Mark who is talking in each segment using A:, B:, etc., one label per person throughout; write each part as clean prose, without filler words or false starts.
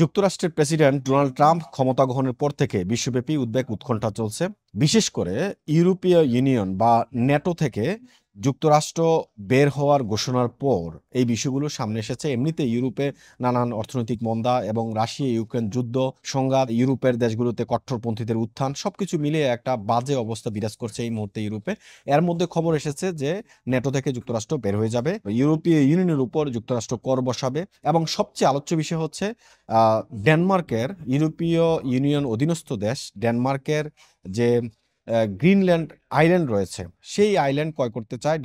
A: যুক্তরাষ্ট্রের president Donald Trump ক্ষমতা গ্রহণের পর থেকে বিশ্বব্যাপী উদ্বেগ উৎকণ্ঠা চলছে। বিশেষ করে ইউরোপীয় ইউনিয়ন বা ন্যাটো থেকে যুক্তরাষ্ট্র বের হওয়ার ঘোষণার পর এই বিষয়গুলো সামনে এসেছে। এমনিতে ইউরোপে নানান অর্থনৈতিক মন্দা এবং রাশিয়া ইউক্রেন যুদ্ধ সংঘাত, ইউরোপের দেশগুলোতে কট্টরপন্থীদের উত্থান, সবকিছু মিলে একটা বাজে অবস্থা বিরাজ করছে এই মুহূর্তে ইউরোপে। এর মধ্যে খবর এসেছে যে ন্যাটো থেকে যুক্তরাষ্ট্র বের হয়ে যাবে, ইউরোপীয় ইউনিয়নের উপর যুক্তরাষ্ট্র কর বসাবে। এবং সবচেয়ে আলোচ্য বিষয় হচ্ছে ডেনমার্কের, ইউরোপীয় ইউনিয়ন অধীনস্থ দেশ ডেনমার্কের যে গ্রিনল্যান্ড আইল্যান্ড রয়েছে, সেই আইল্যান্ড ক্রয় করতে চায়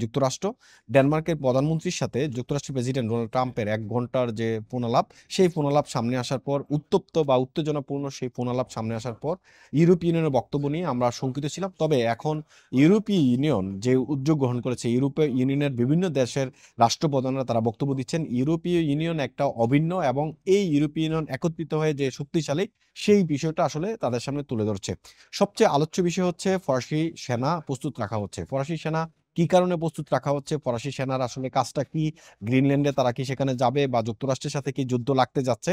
A: যুক্তরাষ্ট্র। ডেনমার্কের প্রধানমন্ত্রীর সাথে যুক্তরাষ্ট্রের প্রেসিডেন্ট ডোনাল্ড ট্রাম্পের 1 ঘন্টার যে ফোনালাপ, সেই ফোনালাপ সামনে আসার পর, উত্তপ্ত বা উত্তেজনাপূর্ণ সেই ফোনালাপ সামনে আসার পর ইউরোপীয় ইউনিয়নের বক্তব্য নিয়ে আমরা শঙ্কিত ছিলাম। তবে এখন ইউরোপীয় ইউনিয়ন যে উদ্যোগ গ্রহণ করেছে, ইউরোপীয় ইউনিয়নের বিভিন্ন দেশের রাষ্ট্রপ্রধানরা তারা বক্তব্য দিচ্ছেন, ইউরোপীয় ইউনিয়ন একটা অভিন্ন এবং এই ইউরোপীয় ইউনিয়ন একত্রিত হয়ে যে শক্তিশালী, সেই বিষয়টা আসলে তাদের সামনে তুলে ধরছে। সবচেয়ে আলোচ্য বিষয় হচ্ছে ফরাসি সেনা প্রস্তুত রাখা হচ্ছে। ফরাসি সেনা কি কারণে প্রস্তুত রাখা হচ্ছে, ফরাসি সেনার আসলে কাজটা কি, গ্রিনল্যান্ডে তারা কি সেখানে যাবে বা যুক্তরাষ্ট্রের সাথে কি যুদ্ধ লাগতে যাচ্ছে,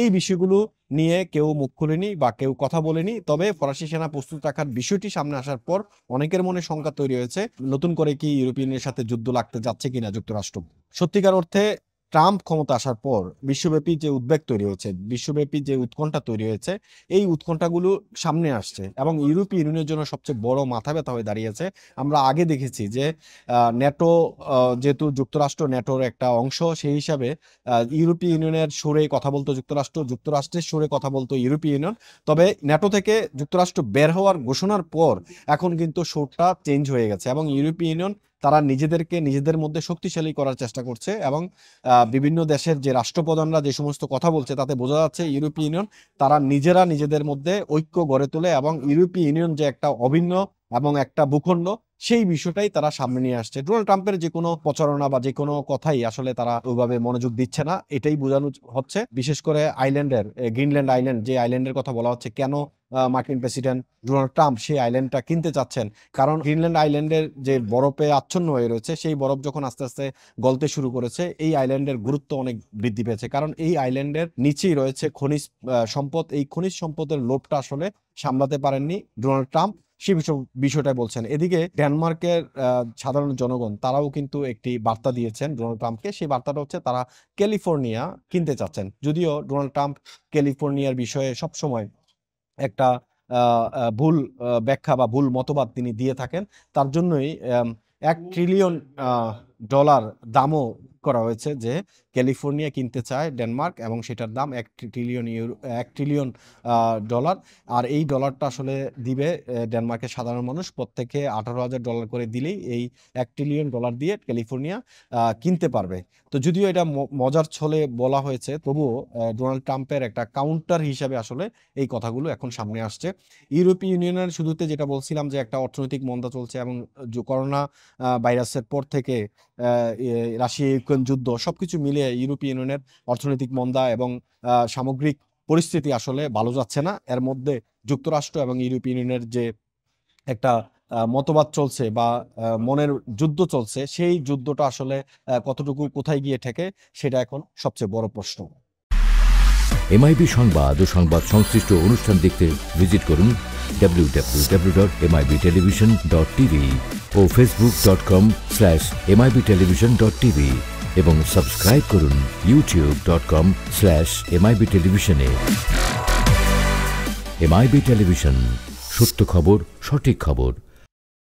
A: এই বিষয়গুলো নিয়ে কেউ মুখ খুলেনি বা কেউ কথা বলেনি। তবে ফরাসি সেনা প্রস্তুত রাখার বিষয়টি সামনে আসার পর অনেকের মনে শঙ্কা তৈরি হয়েছে, নতুন করে কি ইউরোপিয়ানের সাথে যুদ্ধ লাগতে যাচ্ছে কিনা যুক্তরাষ্ট্র। সত্যিকার অর্থে ট্রাম্প ক্ষমতা আসার পর বিশ্বব্যাপী যে উদ্বেগ তৈরি হয়েছে, বিশ্বব্যাপী যে উৎকণ্ঠা তৈরি হয়েছে, এই উৎকণ্ঠাগুলো সামনে আসছে এবং ইউরোপীয় ইউনিয়নের জন্য সবচেয়ে বড় মাথা ব্যথা হয়ে দাঁড়িয়েছে। আমরা আগে দেখেছি যে ন্যাটো, যেহেতু যুক্তরাষ্ট্র ন্যাটোর একটা অংশ, সেই হিসাবে ইউরোপীয় ইউনিয়নের সুরে কথা বলতো যুক্তরাষ্ট্র, যুক্তরাষ্ট্রের সুরে কথা বলতো ইউরোপীয় ইউনিয়ন। তবে ন্যাটো থেকে যুক্তরাষ্ট্র বের হওয়ার ঘোষণার পর এখন কিন্তু সুরটা চেঞ্জ হয়ে গেছে এবং ইউরোপীয় ইউনিয়ন তারা নিজেদেরকে নিজেদের মধ্যে শক্তিশালী করার চেষ্টা করছে এবং বিভিন্ন দেশের যে রাষ্ট্রপ্রধানরা যে সমস্ত কথা বলছে তাতে বোঝা যাচ্ছে ইউরোপীয় ইউনিয়ন তারা নিজেরা নিজেদের মধ্যে ঐক্য গড়ে তোলে এবং ইউরোপীয় ইউনিয়ন যে একটা অভিন্ন এবং একটা ভূখণ্ড, সেই বিষয়টাই তারা সামনে নিয়ে আসছে। ডোনাল্ড ট্রাম্পের যে কোনো প্রচারণা বা যে কোনো কথাই আসলে তারা ওইভাবে মনোযোগ দিচ্ছে না, এটাই বোঝানো হচ্ছে। বিশেষ করে আইল্যান্ডের, গ্রিনল্যান্ড আইল্যান্ড যে আইল্যান্ডের কথা বলা হচ্ছে, কেন মার্কিন প্রেসিডেন্ট ডোনাল্ড ট্রাম্প সেই আইল্যান্ডটা কিনতে চাচ্ছেন, কারণ গ্রিনল্যান্ড আইল্যান্ডের যে বরফে আচ্ছন্ন হয়ে রয়েছে, সেই বরফ যখন আস্তে আস্তে গলতে শুরু করেছে, এই আইল্যান্ডের গুরুত্ব অনেক বৃদ্ধি পেয়েছে। কারণ এই আইল্যান্ডের নিচেই রয়েছে খনিজ সম্পদ। এই খনিজ সম্পদের লোভটা আসলে সামলাতে পারেননি ডোনাল্ড ট্রাম্প, সেই বিষয়টাই বলছেন। এদিকে ডেনমার্কের সাধারণ জনগণ তারাও কিন্তু একটি বার্তা দিয়েছেন ডোনাল্ড ট্রাম্পকে। সেই বার্তাটা হচ্ছে তারা ক্যালিফোর্নিয়া কিনতে চাচ্ছেন। যদিও ডোনাল্ড ট্রাম্প ক্যালিফোর্নিয়ার বিষয়ে সবসময় একটা ভুল ব্যাখ্যা বা ভুল মতবাদ তিনি দিয়ে থাকেন, তার জন্যই $1 ট্রিলিয়ন দামও করা হয়েছে যে ক্যালিফোর্নিয়া কিনতে চায় ডেনমার্ক, এবং সেটার দাম $1 ট্রিলিয়ন। আর এই ডলারটা আসলে দিবে ডেনমার্কের সাধারণ মানুষ। প্রত্যেকে $18,000 করে দিলেই এই $1 ট্রিলিয়ন দিয়ে ক্যালিফোর্নিয়া কিনতে পারবে। তো যদিও এটা মজার ছলে বলা হয়েছে, তবুও ডোনাল্ড ট্রাম্পের একটা কাউন্টার হিসাবে আসলে এই কথাগুলো এখন সামনে আসছে। ইউরোপীয় ইউনিয়নের শুরুতে যেটা বলছিলাম যে একটা অর্থনৈতিক মন্দা চলছে এবং করোনা ভাইরাসের পর থেকে রাশিয়া ইউক্রেন যুদ্ধ, সবকিছু মিলিয়ে ইউরোপীয় ইউনিয়নের অর্থনৈতিক মন্দা এবং সামগ্রিক পরিস্থিতি আসলে ভালো যাচ্ছে না। এর মধ্যে যুক্তরাষ্ট্র এবং ইউরোপীয় ইউনিয়নের যে একটা মতবাদ চলছে বা মনের যুদ্ধ চলছে, সেই যুদ্ধটা আসলে কতটুকু কোথায় গিয়ে ঠেকে, সেটা এখন সবচেয়ে বড় প্রশ্ন।
B: এমআইবি সংবাদ ও সংবাদ সংশ্লিষ্ট অনুষ্ঠান দেখতে ভিজিট করুন www.mibtelevision.tv ও facebook.com/mibtelevision.tv এবং সাবস্ক্রাইব করুন youtube.com/mibtelevision এ। এমআইবি টেলিভিশন, সত্য খবর, সঠিক খবর।